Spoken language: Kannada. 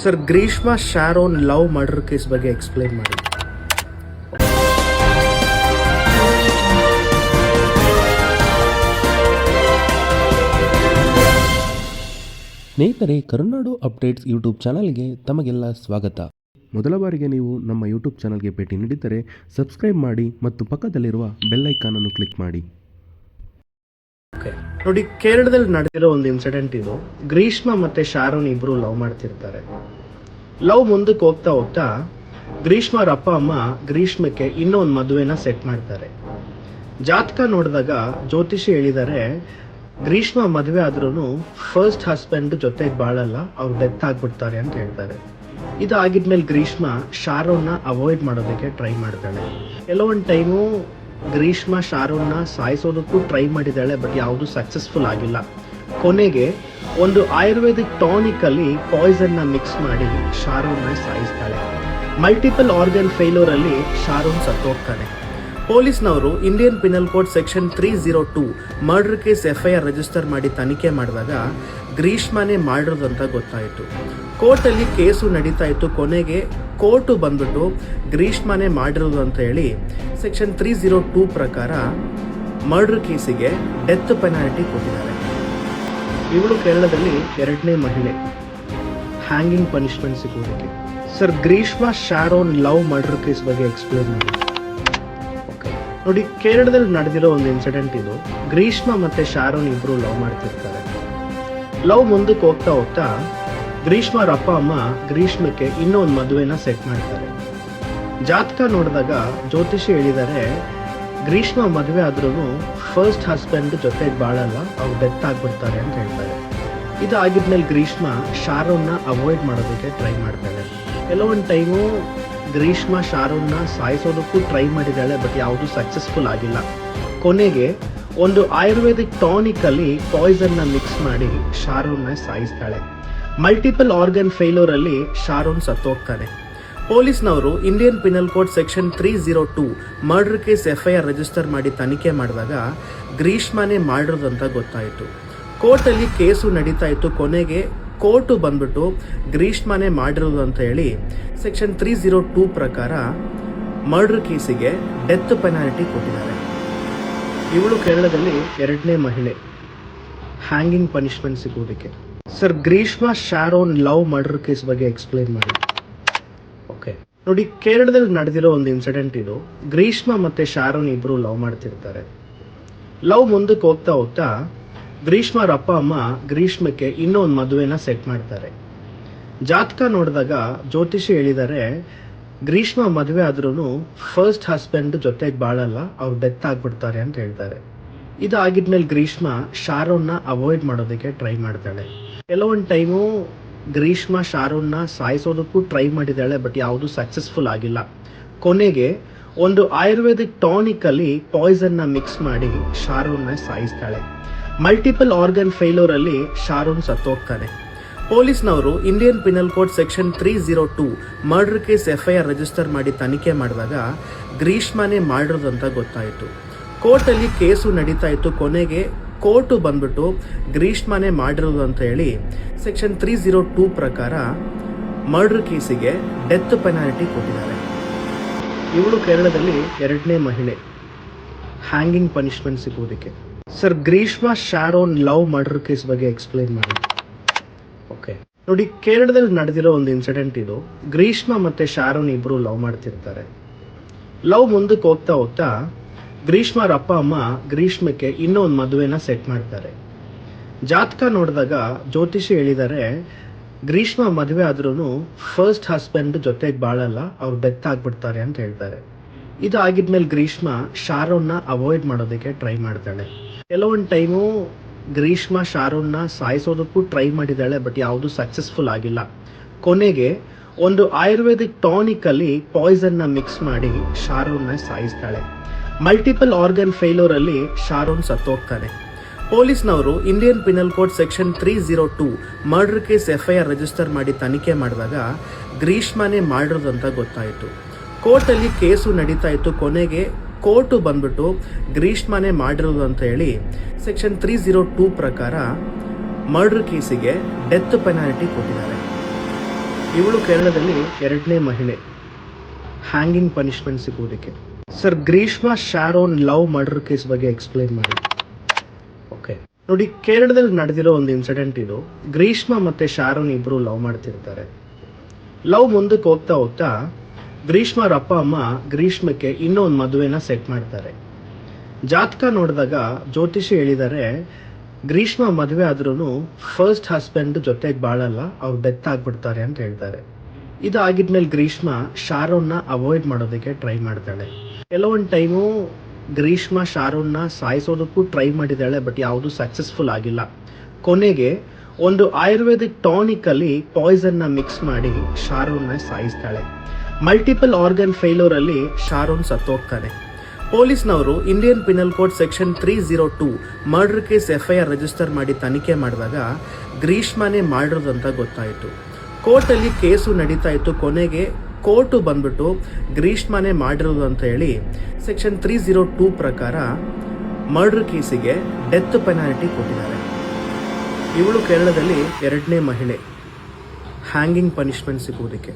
Sir, Greeshma Sharon love murder case ಬಗ್ಗೆ ಎಕ್ಸ್ಪ್ಲೈನ್ ಮಾಡಿ. ಸ್ನೇಹಿತರೆ, ಕರುನಾಡು ಅಪ್ಡೇಟ್ಸ್ ಯೂಟ್ಯೂಬ್ ಚಾನಲ್ಗೆ ತಮಗೆಲ್ಲ ಸ್ವಾಗತ. ಮೊದಲ ಬಾರಿಗೆ ನೀವು ನಮ್ಮ ಯೂಟ್ಯೂಬ್ ಚಾನಲ್ಗೆ ಭೇಟಿ ನೀಡಿದ್ದರೆ ಸಬ್ಸ್ಕ್ರೈಬ್ ಮಾಡಿ ಮತ್ತು ಪಕ್ಕದಲ್ಲಿರುವ ಬೆಲ್ ಐಕಾನ್ ಅನ್ನು ಕ್ಲಿಕ್ ಮಾಡಿ. ನೋಡಿ, ಕೇರಳದಲ್ಲಿ ನಡೆದಿರೋ ಒಂದು ಇನ್ಸಿಡೆಂಟ್ ಇದು. ಗ್ರೀಷ್ಮಾ ಮತ್ತೆ ಶಾರೋನ್ ಇಬ್ರು ಲವ್ ಮಾಡ್ತಿರ್ತಾರೆ. ಲವ್ ಮುಂದಕ್ಕೆ ಹೋಗ್ತಾ ಹೋಗ್ತಾ ಗ್ರೀಷ್ಮಾರ ಅಪ್ಪ ಅಮ್ಮ ಗ್ರೀಷ್ಮಕ್ಕೆ ಇನ್ನೊಂದು ಮದುವೆನ ಸೆಟ್ ಮಾಡ್ತಾರೆ. ಜಾತಕ ನೋಡಿದಾಗ ಜ್ಯೋತಿಷಿ ಹೇಳಿದ್ದಾರೆ, ಗ್ರೀಷ್ಮಾ ಮದುವೆ ಆದ್ರೂ ಫಸ್ಟ್ ಹಸ್ಬೆಂಡ್ ಜೊತೆಗೆ ಬಾಳಲ್ಲ, ಅವ್ರು ಡೆತ್ ಆಗ್ಬಿಡ್ತಾರೆ ಅಂತ ಹೇಳ್ತಾರೆ. ಇದಾಗಿದ್ಮೇಲೆ ಗ್ರೀಷ್ಮಾ ಶಾರೋನ್ನ ಅವಾಯ್ಡ್ ಮಾಡೋದಕ್ಕೆ ಟ್ರೈ ಮಾಡ್ತಾಳೆ. ಕೆಲವೊಂದು ಟೈಮು ಗ್ರೀಷ್ಮಾ ಶಾರೋನ್ನ ಸಾಯಿಸೋದಕ್ಕೂ ಟ್ರೈ ಮಾಡಿದ್ದಾಳೆ, ಬಟ್ ಯಾವುದು ಸಕ್ಸಸ್ಫುಲ್ ಆಗಿಲ್ಲ. ಕೊನೆಗೆ ಒಂದು ಆಯುರ್ವೇದಿಕ್ ಟಾನಿಕ್ ಅಲ್ಲಿ ಪಾಯ್ಸನ್ ನ ಮಿಕ್ಸ್ ಮಾಡಿ ಶಾರೋನ್ನ ಸಾಯಿಸ್ತಾಳೆ. ಮಲ್ಟಿಪಲ್ ಆರ್ಗನ್ ಫೇಲ್ಯೂರ್ ಅಲ್ಲಿ ಶಾರೋನ್ ಸತ್ತೋಗ್ತಾನೆ. ಪೊಲೀಸ್ನವರು Indian penal code section 302 murder case FIR register ಮಾಡಿ ತನಿಖೆ ಮಾಡಿದಾಗ ಗ್ರೀಷ್ಮಾನೇ ಮಾಡಿರೋದು ಅಂತ ಗೊತ್ತಾಯಿತು. ಕೋರ್ಟಲ್ಲಿ ಕೇಸು ನಡೀತಾ ಇತ್ತು. ಕೊನೆಗೆ ಕೋರ್ಟು ಬಂದ್ಬಿಟ್ಟು ಗ್ರೀಷ್ಮಾನೇ ಮಾಡಿರೋದು ಅಂತ ಹೇಳಿ ಸೆಕ್ಷನ್ 302 ಪ್ರಕಾರ ಮರ್ಡರ್ ಕೇಸಿಗೆ ಡೆತ್ ಪೆನಾಲ್ಟಿ ಕೊಟ್ಟಿದ್ದಾರೆ. ಇವಳು ಕೇರಳದಲ್ಲಿ 2ನೇ ಮಹಿಳೆ ಹ್ಯಾಂಗಿಂಗ್ ಪನಿಷ್ಮೆಂಟ್ ಸಿಗೋದಕ್ಕೆ. Sir, Greeshma Sharon love murder case ಬಗ್ಗೆ ಎಕ್ಸ್ಪ್ಲೇನ್ ಮಾಡಿ. ನೋಡಿ, ಕೇರಳದಲ್ಲಿ ನಡೆದಿರೋ ಒಂದು ಇನ್ಸಿಡೆಂಟ್ ಇದು. ಗ್ರೀಷ್ಮಾ ಮತ್ತೆ ಶಾರೋನ್ ಇಬ್ರು ಲವ್ ಮಾಡ್ತಿರ್ತಾರೆ. ಲವ್ ಮುಂದಕ್ಕೆ ಹೋಗ್ತಾ ಹೋಗ್ತಾ ಗ್ರೀಷ್ಮಾರ ಅಪ್ಪ ಅಮ್ಮ ಗ್ರೀಷ್ಮಕ್ಕೆ ಇನ್ನೊಂದು ಮದುವೆನ ಸೆಟ್ ಮಾಡ್ತಾರೆ. ಜಾತಕ ನೋಡಿದಾಗ ಜ್ಯೋತಿಷಿ ಹೇಳಿದ್ದಾರೆ, ಗ್ರೀಷ್ಮಾ ಮದುವೆ ಆದ್ರೂ ಫಸ್ಟ್ ಹಸ್ಬೆಂಡ್ ಜೊತೆಗೆ ಬಾಳಲ್ಲ, ಅವ್ರು ಡೆತ್ ಆಗ್ಬಿಡ್ತಾರೆ ಅಂತ ಹೇಳ್ತಾರೆ. ಇದಾಗಿದ್ಮೇಲೆ ಗ್ರೀಷ್ಮಾ ಶಾರೋನ್ನ ಅವಾಯ್ಡ್ ಮಾಡೋದಕ್ಕೆ ಟ್ರೈ ಮಾಡ್ತಾಳೆ. ಕೆಲವೊಂದು ಟೈಮು ಗ್ರೀಷ್ಮಾ ಶಾರೋನ್ನ ಸಾಯಿಸೋದಕ್ಕೂ ಟ್ರೈ ಮಾಡಿದ್ದಾಳೆ, ಬಟ್ ಯಾವುದು ಸಕ್ಸಸ್ಫುಲ್ ಆಗಿಲ್ಲ. ಕೊನೆಗೆ ಒಂದು ಆಯುರ್ವೇದಿಕ್ ಟಾನಿಕ್ ಅಲ್ಲಿ ಪಾಯ್ಸನ್ ನ ಮಿಕ್ಸ್ ಮಾಡಿ ಶಾರೋನ್ನ ಸಾಯಿಸ್ತಾಳೆ. ಮಲ್ಟಿಪಲ್ ಆರ್ಗನ್ ಫೇಲ್ಯೂರ್ ಅಲ್ಲಿ ಶಾರೋನ್ ಸತ್ತೋಗ್ತಾನೆ. ಪೊಲೀಸ್ನವರು Indian penal code section 302 murder case FIR register ಮಾಡಿ ತನಿಖೆ ಮಾಡಿದಾಗ ಗ್ರೀಷ್ಮಾನೇ ಮಾಡಿರೋದು ಅಂತ ಗೊತ್ತಾಯಿತು. ಕೋರ್ಟಲ್ಲಿ ಕೇಸು ನಡೀತಾ ಇತ್ತು. ಕೊನೆಗೆ ಕೋರ್ಟು ಬಂದ್ಬಿಟ್ಟು ಗ್ರೀಷ್ಮಾನೇ ಮಾಡಿರೋದು ಅಂತ ಹೇಳಿ ಸೆಕ್ಷನ್ 302 ಪ್ರಕಾರ ಮರ್ಡರ್ ಕೇಸಿಗೆ ಡೆತ್ ಪೆನಾಲ್ಟಿ ಕೊಟ್ಟಿದ್ದಾರೆ. ಇವಳು ಕೇರಳದಲ್ಲಿ 2ನೇ ಮಹಿಳೆ ಹ್ಯಾಂಗಿಂಗ್ ಪನಿಷ್ಮೆಂಟ್ ಸಿಗೋದಕ್ಕೆ. Sir, Greeshma Sharon love murder case ಬಗ್ಗೆ ಎಕ್ಸ್ಪ್ಲೇನ್ ಮಾಡಿ. ನೋಡಿ, ಕೇರಳದಲ್ಲಿ ನಡೆದಿರೋ ಒಂದು ಇನ್ಸಿಡೆಂಟ್ ಇದು. ಗ್ರೀಷ್ಮಾ ಮತ್ತೆ ಶಾರೋನ್ ಇಬ್ರು ಲವ್ ಮಾಡ್ತಿರ್ತಾರೆ. ಲವ್ ಮುಂದಕ್ಕೆ ಹೋಗ್ತಾ ಹೋಗ್ತಾ ಗ್ರೀಷ್ಮಾರ ಅಪ್ಪ ಅಮ್ಮ ಗ್ರೀಷ್ಮಕ್ಕೆ ಇನ್ನೊಂದು ಮದುವೆನ ಸೆಟ್ ಮಾಡ್ತಾರೆ. ಜಾತಕ ನೋಡಿದಾಗ ಜ್ಯೋತಿಷಿ ಹೇಳಿದ್ದಾರೆ, ಗ್ರೀಷ್ಮಾ ಮದುವೆ ಆದ್ರೂ ಫಸ್ಟ್ ಹಸ್ಬೆಂಡ್ ಜೊತೆಗೆ ಬಾಳಲ್ಲ, ಅವ್ರು ಡೆತ್ ಆಗ್ಬಿಡ್ತಾರೆ ಅಂತ ಹೇಳ್ತಾರೆ. ಇದಾಗಿದ್ಮೇಲೆ ಗ್ರೀಷ್ಮಾ ಶಾರೋನ್ನ ಅವಾಯ್ಡ್ ಮಾಡೋದಕ್ಕೆ ಟ್ರೈ ಮಾಡ್ತಾಳೆ. ಕೆಲವೊಂದು ಟೈಮು ಗ್ರೀಷ್ಮಾ ಶಾರೋನ್ನ ಸಾಯಿಸೋದಕ್ಕೂ ಟ್ರೈ ಮಾಡಿದ್ದಾಳೆ, ಬಟ್ ಯಾವುದು ಸಕ್ಸಸ್ಫುಲ್ ಆಗಿಲ್ಲ. ಕೊನೆಗೆ ಒಂದು ಆಯುರ್ವೇದಿಕ್ ಟಾನಿಕ್ ಅಲ್ಲಿ ಪಾಯ್ಸನ್ ನ ಮಿಕ್ಸ್ ಮಾಡಿ ಶಾರೋನ್ನ ಸಾಯಿಸ್ತಾಳೆ. ಮಲ್ಟಿಪಲ್ ಆರ್ಗನ್ ಫೇಲ್ಯೂರ್ ಅಲ್ಲಿ ಶಾರೋನ್ ಸತ್ತೋಗ್ತಾನೆ. ಪೊಲೀಸ್ನವರು Indian penal code section 302 murder case FIR register ಮಾಡಿ ತನಿಖೆ ಮಾಡಿದಾಗ ಗ್ರೀಷ್ಮಾನೇ ಮಾಡಿರೋದು ಅಂತ ಗೊತ್ತಾಯಿತು. ಕೋರ್ಟಲ್ಲಿ ಕೇಸು ನಡೀತಾ ಇತ್ತು. ಕೊನೆಗೆ ಕೋರ್ಟು ಬಂದ್ಬಿಟ್ಟು ಗ್ರೀಷ್ಮಾನೇ ಮಾಡಿರೋದು ಅಂತ ಹೇಳಿ ಸೆಕ್ಷನ್ 302 ಪ್ರಕಾರ ಮರ್ಡರ್ ಕೇಸಿಗೆ ಡೆತ್ ಪೆನಾಲ್ಟಿ ಕೊಟ್ಟಿದ್ದಾರೆ. ಇವಳು ಕೇರಳದಲ್ಲಿ 2ನೇ ಮಹಿಳೆ ಹ್ಯಾಂಗಿಂಗ್ ಪನಿಷ್ಮೆಂಟ್ ಸಿಗೋದಕ್ಕೆ. Sir, Greeshma Sharon love murder case ಬಗ್ಗೆ ಎಕ್ಸ್ಪ್ಲೇನ್ ಮಾಡಿ. ನೋಡಿ, ಕೇರಳದಲ್ಲಿ ನಡೆದಿರೋ ಒಂದು ಇನ್ಸಿಡೆಂಟ್ ಇದು. ಗ್ರೀಷ್ಮಾ ಮತ್ತೆ ಶಾರೋನ್ ಇಬ್ರು ಲವ್ ಮಾಡ್ತಿರ್ತಾರೆ. ಲವ್ ಮುಂದಕ್ಕೆ ಹೋಗ್ತಾ ಹೋಗ್ತಾ ಗ್ರೀಷ್ಮಾರ ಅಪ್ಪ ಅಮ್ಮ ಗ್ರೀಷ್ಮಕ್ಕೆ ಇನ್ನೊಂದು ಮದುವೆನ ಸೆಟ್ ಮಾಡ್ತಾರೆ. ಜಾತಕ ನೋಡಿದಾಗ ಜ್ಯೋತಿಷಿ ಹೇಳಿದ್ದಾರೆ, ಗ್ರೀಷ್ಮಾ ಮದುವೆ ಆದ್ರೂ ಫಸ್ಟ್ ಹಸ್ಬೆಂಡ್ ಜೊತೆಗೆ ಬಾಳಲ್ಲ, ಅವ್ರು ಡೆತ್ ಆಗ್ಬಿಡ್ತಾರೆ ಅಂತ ಹೇಳ್ತಾರೆ. ಇದಾಗಿದ್ಮೇಲೆ ಗ್ರೀಷ್ಮಾ ಶಾರೋನ್ನ ಅವಾಯ್ಡ್ ಮಾಡೋದಕ್ಕೆ ಟ್ರೈ ಮಾಡ್ತಾಳೆ. ಕೆಲವೊಂದು ಟೈಮು ಗ್ರೀಷ್ಮಾ ಶಾರೋನ್ನ ಸಾಯಿಸೋದಕ್ಕೂ ಟ್ರೈ ಮಾಡಿದ್ದಾಳೆ, ಬಟ್ ಯಾವುದು ಸಕ್ಸಸ್ಫುಲ್ ಆಗಿಲ್ಲ. ಕೊನೆಗೆ ಒಂದು ಆಯುರ್ವೇದಿಕ್ ಟಾನಿಕ್ ಅಲ್ಲಿ ಪಾಯ್ಸನ್ ನ ಮಿಕ್ಸ್ ಮಾಡಿ ಶಾರೋನ್ನ ಸಾಯಿಸ್ತಾಳೆ. ಮಲ್ಟಿಪಲ್ ಆರ್ಗನ್ ಫೇಲ್ಯೂರ್ ಅಲ್ಲಿ ಶಾರೋನ್ ಸತ್ತೋಗ್ತಾನೆ. ಪೊಲೀಸ್ನವರು Indian penal code section 302 murder case FIR register ಮಾಡಿ ತನಿಖೆ ಮಾಡಿದಾಗ ಗ್ರೀಷ್ಮಾನೇ ಮಾಡಿರೋದು ಅಂತ ಗೊತ್ತಾಯಿತು. ಕೋರ್ಟಲ್ಲಿ ಕೇಸು ನಡೀತಾ ಇತ್ತು. ಕೊನೆಗೆ ಕೋರ್ಟು ಬಂದ್ಬಿಟ್ಟು ಗ್ರೀಷ್ಮಾನೇ ಮಾಡಿರೋದು ಅಂತ ಹೇಳಿ ಸೆಕ್ಷನ್ 302 ಪ್ರಕಾರ ಮರ್ಡರ್ ಕೇಸಿಗೆ ಡೆತ್ ಪೆನಾಲ್ಟಿ ಕೊಟ್ಟಿದ್ದಾರೆ. ಇವಳು ಕೇರಳದಲ್ಲಿ ಎರಡನೇ ಮಹಿಳೆ ಹ್ಯಾಂಗಿಂಗ್ ಪನಿಷ್ಮೆಂಟ್ ಸಿಗುವುದಕ್ಕೆ. Sir, Greeshma Sharon love murder case ಬಗ್ಗೆ ಎಕ್ಸ್ಪ್ಲೈನ್ ಮಾಡಿ. ಓಕೆ ನೋಡಿ, ಕೇರಳದಲ್ಲಿ ನಡೆದಿರೋ ಒಂದು ಇನ್ಸಿಡೆಂಟ್ ಇದು. ಗ್ರೀಷ್ಮಾ ಮತ್ತೆ ಶಾರೋನ್ ಇಬ್ರು ಲವ್ ಮಾಡ್ತಿರ್ತಾರೆ. ಲವ್ ಮುಂದಕ್ಕೆ ಹೋಗ್ತಾ ಹೋಗ್ತಾ ಗ್ರೀಷ್ಮಾರ ಅಪ್ಪ ಅಮ್ಮ ಗ್ರೀಷ್ಮಕ್ಕೆ ಇನ್ನೂ ಒಂದು ಮದುವೆನ ಸೆಟ್ ಮಾಡ್ತಾರೆ. ಜಾತಕ ನೋಡಿದಾಗ ಜ್ಯೋತಿಷಿ ಹೇಳಿದ್ದಾರೆ, ಗ್ರೀಷ್ಮಾ ಮದುವೆ ಆದ್ರೂ ಫಸ್ಟ್ ಹಸ್ಬೆಂಡ್ ಜೊತೆಗೆ ಬಾಳಲ್ಲ, ಅವ್ರು ಡೆತ್ ಆಗ್ಬಿಡ್ತಾರೆ ಅಂತ ಹೇಳ್ತಾರೆ. ಇದಾಗಿದ್ಮೇಲೆ ಗ್ರೀಷ್ಮಾ ಶಾರೋನ್ನ ಅವಾಯ್ಡ್ ಮಾಡೋದಕ್ಕೆ ಟ್ರೈ ಮಾಡ್ತಾಳೆ. ಕೆಲವೊಂದು ಟೈಮು ಗ್ರೀಷ್ಮಾ ಶಾರೋನ್ನ ಸಾಯಿಸೋದಕ್ಕೂ ಟ್ರೈ ಮಾಡಿದ್ದಾಳೆ, ಬಟ್ ಯಾವುದು ಸಕ್ಸಸ್ಫುಲ್ ಆಗಿಲ್ಲ. ಕೊನೆಗೆ ಒಂದು ಆಯುರ್ವೇದಿಕ್ ಟಾನಿಕ್ ಅಲ್ಲಿ ಪಾಯ್ಸನ್ನ ಮಿಕ್ಸ್ ಮಾಡಿ ಶಾರೋನ್ನ ಸಾಯಿಸ್ತಾಳೆ. ಮಲ್ಟಿಪಲ್ ಆರ್ಗನ್ ಫೇಲ್ಯೂರ್ ಅಲ್ಲಿ ಶಾರೋನ್ ಸತ್ತೋಗ್ತಾನೆ. ಪೊಲೀಸ್ನವರು Indian penal code section 302 murder case FIR register ಮಾಡಿ ತನಿಖೆ ಮಾಡಿದಾಗ ಗ್ರೀಷ್ಮಾನೇ ಮಾಡಿರೋದಂತ ಗೊತ್ತಾಯಿತು. ಕೋರ್ಟಲ್ಲಿ ಕೇಸು ನಡೀತಾ ಇತ್ತು. ಕೊನೆಗೆ ಕೋರ್ಟು ಬಂದ್ಬಿಟ್ಟು ಗ್ರೀಷ್ಮಾನೇ ಮಾಡಿರೋದು ಅಂತ ಹೇಳಿ ಸೆಕ್ಷನ್ 302 ಪ್ರಕಾರ ಮರ್ಡರ್ ಕೇಸಿಗೆ ಡೆತ್ ಪೆನಾಲ್ಟಿ ಕೊಟ್ಟಿದ್ದಾರೆ. ಇವಳು ಕೇರಳದಲ್ಲಿ ಎರಡನೇ ಮಹಿಳೆ ಹ್ಯಾಂಗಿಂಗ್ ಪನಿಷ್ಮೆಂಟ್ ಸಿಗುವುದಕ್ಕೆ.